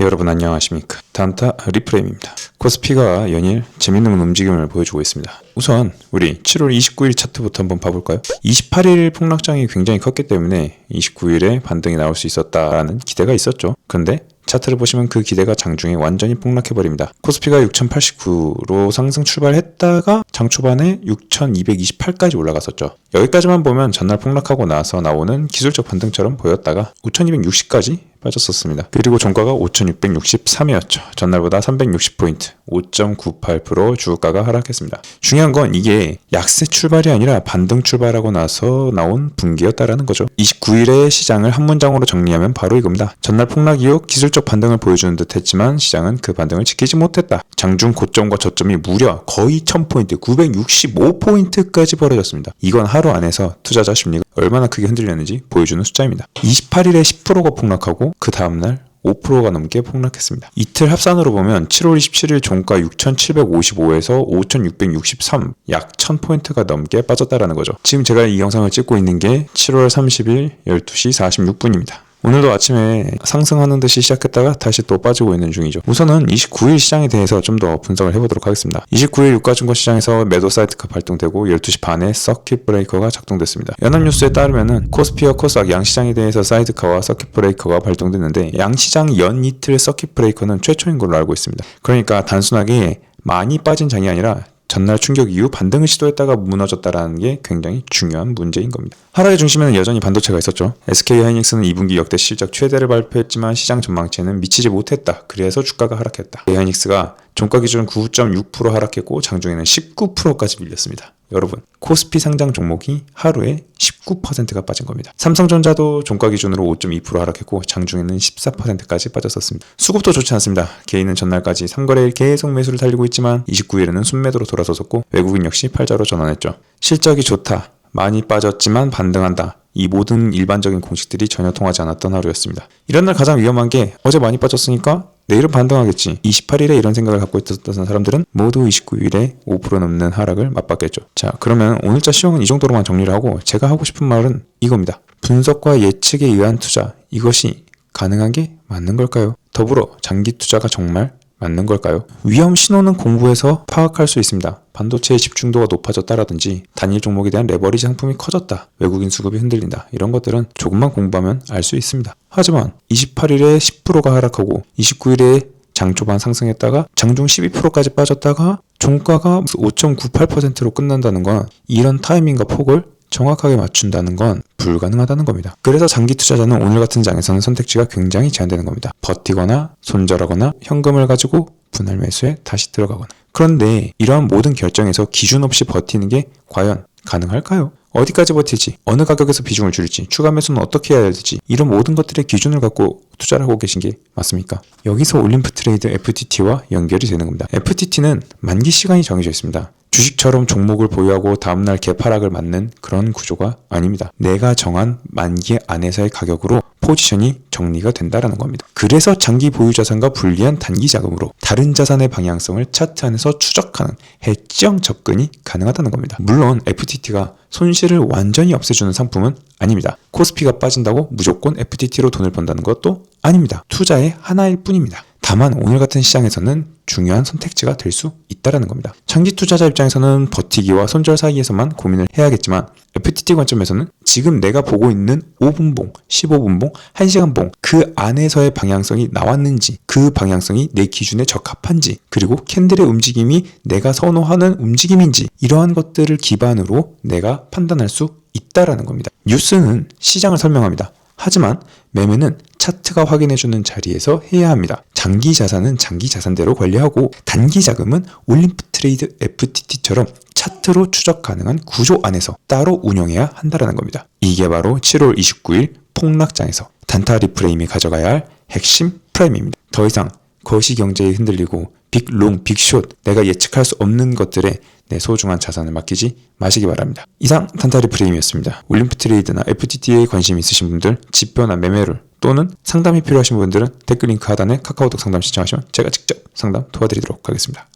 여러분 안녕하십니까. 단타 리프레임입니다. 코스피가 연일 재밌는 움직임을 보여주고 있습니다. 우선 우리 7월 29일 차트부터 한번 봐볼까요? 28일 폭락장이 굉장히 컸기 때문에 29일에 반등이 나올 수 있었다라는 기대가 있었죠. 그런데 차트를 보시면 그 기대가 장중에 완전히 폭락해버립니다. 코스피가 6089로 상승 출발했다가 장 초반에 6228까지 올라갔었죠. 여기까지만 보면 전날 폭락하고 나서 나오는 기술적 반등처럼 보였다가 5260까지 빠졌었습니다. 그리고 종가가 5663이었죠. 전날보다 360포인트, 5.98% 주가가 하락했습니다. 중요한 건 이게 약세 출발이 아니라 반등 출발하고 나서 나온 분기였다라는 거죠. 29일의 시장을 한 문장으로 정리하면 바로 이겁니다. 전날 폭락 이후 기술적 반등을 보여주는 듯 했지만 시장은 그 반등을 지키지 못했다. 장중 고점과 저점이 무려 거의 1000포인트, 965포인트까지 벌어졌습니다. 이건 하루 안에서 투자자 심리가 얼마나 크게 흔들렸는지 보여주는 숫자입니다. 28일에 10%가 폭락하고 그 다음날 5%가 넘게 폭락했습니다. 이틀 합산으로 보면 7월 27일 종가 6755에서 5663, 약 1000포인트가 넘게 빠졌다라는 거죠. 지금 제가 이 영상을 찍고 있는 게 7월 30일 12시 46분입니다. 오늘도 아침에 상승하는 듯이 시작했다가 다시 또 빠지고 있는 중이죠. 우선은 29일 시장에 대해서 좀 더 분석을 해보도록 하겠습니다. 29일 유가증권 시장에서 매도 사이트가 발동되고 12시 반에 서킷 브레이커가 작동됐습니다. 연합뉴스에 따르면은 코스피와 코스닥 양시장에 대해서 사이드카와 서킷 브레이커가 발동됐는데 양시장 연 이틀 서킷 브레이커는 최초인 걸로 알고 있습니다. 그러니까 단순하게 많이 빠진 장이 아니라 전날 충격 이후 반등을 시도했다가 무너졌다라는 게 굉장히 중요한 문제인 겁니다. 하락의 중심에는 여전히 반도체가 있었죠. SK하이닉스는 2분기 역대 실적 최대를 발표했지만 시장 전망치에는 미치지 못했다. 그래서 주가가 하락했다. 하이닉스가 종가 기준 9.6% 하락했고 장중에는 19%까지 밀렸습니다. 여러분, 코스피 상장 종목이 하루에 19%가 빠진 겁니다. 삼성전자도 종가 기준으로 5.2% 하락했고 장중에는 14%까지 빠졌었습니다. 수급도 좋지 않습니다. 개인은 전날까지 3거래일 계속 매수를 달리고 있지만 29일에는 순매도로 돌아섰었고 외국인 역시 팔자로 전환했죠. 실적이 좋다. 많이 빠졌지만 반등한다. 이 모든 일반적인 공식들이 전혀 통하지 않았던 하루였습니다. 이런 날 가장 위험한 게 어제 많이 빠졌으니까 내일은 반등하겠지. 28일에 이런 생각을 갖고 있었던 사람들은 모두 29일에 5% 넘는 하락을 맞봤겠죠. 자, 그러면 오늘자 시황은 이 정도로만 정리를 하고 제가 하고 싶은 말은 이겁니다. 분석과 예측에 의한 투자, 이것이 가능한 게 맞는 걸까요? 더불어 장기 투자가 정말 맞는 걸까요? 위험 신호는 공부해서 파악할 수 있습니다. 반도체의 집중도가 높아졌다라든지 단일 종목에 대한 레버리지 상품이 커졌다. 외국인 수급이 흔들린다. 이런 것들은 조금만 공부하면 알 수 있습니다. 하지만 28일에 10%가 하락하고 29일에 장 초반 상승했다가 장중 12%까지 빠졌다가 종가가 5.98%로 끝난다는 건 이런 타이밍과 폭을 정확하게 맞춘다는 건 불가능하다는 겁니다. 그래서 장기 투자자는 오늘 같은 장에서는 선택지가 굉장히 제한되는 겁니다. 버티거나 손절하거나 현금을 가지고 분할 매수에 다시 들어가거나. 그런데 이러한 모든 결정에서 기준 없이 버티는 게 과연 가능할까요? 어디까지 버틸지, 어느 가격에서 비중을 줄일지, 추가 매수는 어떻게 해야 될지 이런 모든 것들의 기준을 갖고 투자를 하고 계신 게 맞습니까? 여기서 올림프 트레이드 FTT와 연결이 되는 겁니다. FTT는 만기 시간이 정해져 있습니다. 주식처럼 종목을 보유하고 다음날 개파락을 맞는 그런 구조가 아닙니다. 내가 정한 만기 안에서의 가격으로 포지션이 정리가 된다는 겁니다. 그래서 장기 보유 자산과 분리한 단기 자금으로 다른 자산의 방향성을 차트 안에서 추적하는 해지형 접근이 가능하다는 겁니다. 물론 FTT가 손실을 완전히 없애주는 상품은 아닙니다. 코스피가 빠진다고 무조건 FTT로 돈을 번다는 것도 아닙니다. 투자의 하나일 뿐입니다. 다만 오늘 같은 시장에서는 중요한 선택지가 될 수 있다는 겁니다. 장기 투자자 입장에서는 버티기와 손절 사이에서만 고민을 해야겠지만 FTT 관점에서는 지금 내가 보고 있는 5분봉, 15분봉, 1시간봉 그 안에서의 방향성이 나왔는지 그 방향성이 내 기준에 적합한지 그리고 캔들의 움직임이 내가 선호하는 움직임인지 이러한 것들을 기반으로 내가 판단할 수 있다는 겁니다. 뉴스는 시장을 설명합니다. 하지만 매매는 차트가 확인해주는 자리에서 해야 합니다. 장기 자산은 장기 자산대로 관리하고 단기 자금은 올림프 트레이드 FTT처럼 차트로 추적 가능한 구조 안에서 따로 운영해야 한다는 겁니다. 이게 바로 7월 29일 폭락장에서 단타 리프레임이 가져가야 할 핵심 프라임입니다. 더 이상 거시경제에 흔들리고 빅롱, 빅숏 내가 예측할 수 없는 것들에 내 소중한 자산을 맡기지 마시기 바랍니다. 이상 단타 리프레임이었습니다. 올림프 트레이드나 FTT에 관심 있으신 분들 지표나 매매를 또는 상담이 필요하신 분들은 댓글 링크 하단에 카카오톡 상담 신청하시면 제가 직접 상담 도와드리도록 하겠습니다.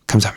감사합니다.